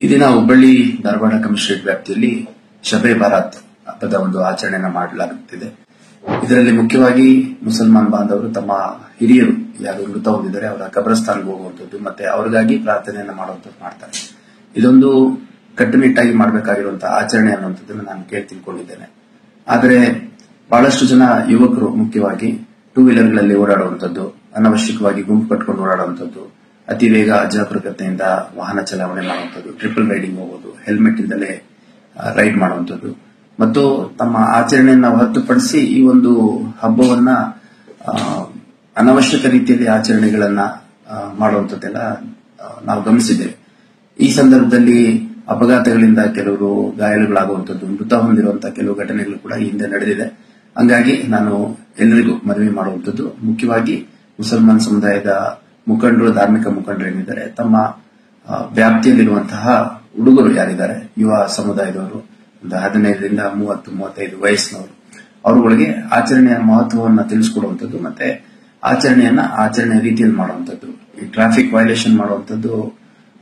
ಈ ದಿನ ಹುಬ್ಬಳ್ಳಿ ಧಾರವಾಡ ಕಮಿಷನರೇಟ್ ವ್ಯಾಪ್ತಿಯಲ್ಲಿ ಶಬೆ ಬಾರಾತ್ ಹಬ್ಬದ ಒಂದು ಆಚರಣೆಯನ್ನು ಮಾಡಲಾಗುತ್ತಿದೆ. ಇದರಲ್ಲಿ ಮುಖ್ಯವಾಗಿ ಮುಸಲ್ಮಾನ್ ಬಾಂಧವರು ತಮ್ಮ ಹಿರಿಯರು ಯಾರು ಮೃತ ಹೊಂದಿದ್ದಾರೆ ಅವರ ಕಬ್ರಸ್ಥಾನ್ಗೆ ಹೋಗುವಂತದ್ದು ಮತ್ತೆ ಅವರಿಗಾಗಿ ಪ್ರಾರ್ಥನೆಯನ್ನು ಮಾಡುವಂತದ್ದು ಮಾಡ್ತಾರೆ. ಇದೊಂದು ಕಟ್ಟುನಿಟ್ಟಾಗಿ ಮಾಡಬೇಕಾಗಿರುವಂತಹ ಆಚರಣೆ ಅನ್ನುವಂಥದ್ದನ್ನು ನಾನು ಕೇಳಿ ತಿಳ್ಕೊಂಡಿದ್ದೇನೆ. ಆದರೆ ಬಹಳಷ್ಟು ಜನ ಯುವಕರು ಮುಖ್ಯವಾಗಿ ಟೂ ವೀಲರ್ಗಳಲ್ಲಿ ಓಡಾಡುವಂತದ್ದು, ಅನವಶ್ಯಕವಾಗಿ ಗುಂಪು ಕಟ್ಕೊಂಡು ಓಡಾಡುವಂತದ್ದು, ಅತಿ ವೇಗ ಅಜಾಗರೂಕತೆಯಿಂದ ವಾಹನ ಚಲಾವಣೆ ಮಾಡುವಂಥದ್ದು, ಟ್ರಿಪಲ್ ರೈಡಿಂಗ್ ಹೋಗೋದು, ಹೆಲ್ಮೆಟ್ ಇಂದಲೇ ರೈಡ್ ಮಾಡುವಂಥದ್ದು ಮತ್ತು ತಮ್ಮ ಆಚರಣೆಯನ್ನು ಹೊರತುಪಡಿಸಿ ಈ ಒಂದು ಹಬ್ಬವನ್ನ ಅನವಶ್ಯಕ ರೀತಿಯಲ್ಲಿ ಆಚರಣೆಗಳನ್ನ ಮಾಡುವಂಥದ್ದೆಲ್ಲ ನಾವು ಗಮನಿಸಿದ್ದೇವೆ. ಈ ಸಂದರ್ಭದಲ್ಲಿ ಅಪಘಾತಗಳಿಂದ ಕೆಲವರು ಗಾಯಾಳುಗಳಾಗುವಂಥದ್ದು, ಮೃತ ಹೊಂದಿರುವಂತಹ ಕೆಲವು ಘಟನೆಗಳು ಕೂಡ ಹಿಂದೆ ನಡೆದಿದೆ. ಹಂಗಾಗಿ ನಾನು ಎಲ್ಲರಿಗೂ ಮನವಿ ಮಾಡುವಂಥದ್ದು, ಮುಖ್ಯವಾಗಿ ಮುಸಲ್ಮಾನ್ ಸಮುದಾಯದ ಮುಖಂಡರು, ಧಾರ್ಮಿಕ ಮುಖಂಡರು ಏನಿದ್ದಾರೆ, ತಮ್ಮ ವ್ಯಾಪ್ತಿಯಲ್ಲಿರುವಂತಹ ಹುಡುಗರು ಯಾರಿದ್ದಾರೆ, ಯುವ ಸಮುದಾಯದವರು, ಒಂದು 15ರಿಂದ 30-35 ವಯಸ್ಸಿನವರು, ಅವರುಗಳಿಗೆ ಆಚರಣೆಯ ಮಹತ್ವವನ್ನು ತಿಳಿಸಿಕೊಡುವಂಥದ್ದು ಮತ್ತೆ ಆಚರಣೆಯ ರೀತಿಯಲ್ಲಿ ಮಾಡುವಂಥದ್ದು. ಈ ಟ್ರಾಫಿಕ್ ವೈಲೇಷನ್ ಮಾಡುವಂಥದ್ದು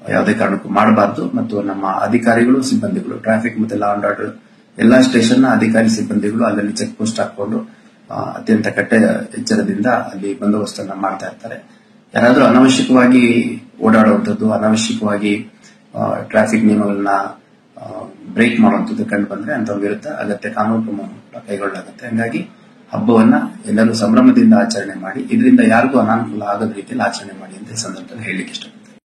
ಯಾವುದೇ ಕಾರಣಕ್ಕೂ ಮಾಡಬಾರದು ಮತ್ತು ನಮ್ಮ ಅಧಿಕಾರಿಗಳು, ಸಿಬ್ಬಂದಿಗಳು, ಟ್ರಾಫಿಕ್ ಮತ್ತೆ ಲಾ ಅಂಡ್ ಆರ್ಡರ್ ಎಲ್ಲಾ ಸ್ಟೇಷನ್ ಅಧಿಕಾರಿ ಸಿಬ್ಬಂದಿಗಳು ಅಲ್ಲಲ್ಲಿ ಚೆಕ್ ಪೋಸ್ಟ್ ಹಾಕೊಂಡು ಅತ್ಯಂತ ಕಟ್ಟ ಎಚ್ಚರದಿಂದ ಅಲ್ಲಿ ಬಂದೋಬಸ್ತನ್ನ ಮಾಡ್ತಾ ಇರ್ತಾರೆ. ಯಾರಾದ್ರೂ ಅನವಶ್ಯಕವಾಗಿ ಓಡಾಡುವಂಥದ್ದು, ಅನವಶ್ಯಕವಾಗಿ ಟ್ರಾಫಿಕ್ ನಿಯಮಗಳನ್ನ ಬ್ರೇಕ್ ಮಾಡುವಂಥದ್ದು ಕಂಡು ಬಂದ್ರೆ ಅಂತವ್ರ ವಿರುದ್ಧ ಅಗತ್ಯ ಕಾನೂನು ಕ್ರಮವನ್ನು ಕೈಗೊಳ್ಳಲಾಗುತ್ತೆ. ಹಂಗಾಗಿ ಹಬ್ಬವನ್ನ ಎಲ್ಲರೂ ಸಂಭ್ರಮದಿಂದ ಆಚರಣೆ ಮಾಡಿ, ಇದರಿಂದ ಯಾರಿಗೂ ಅನಾನುಕೂಲ ಆಗದ ರೀತಿಯಲ್ಲಿ ಆಚರಣೆ ಮಾಡಿ ಅಂತ ಈ ಸಂದರ್ಭದಲ್ಲಿ ಹೇಳಲಿಕ್ಕೆ ಇಷ್ಟ.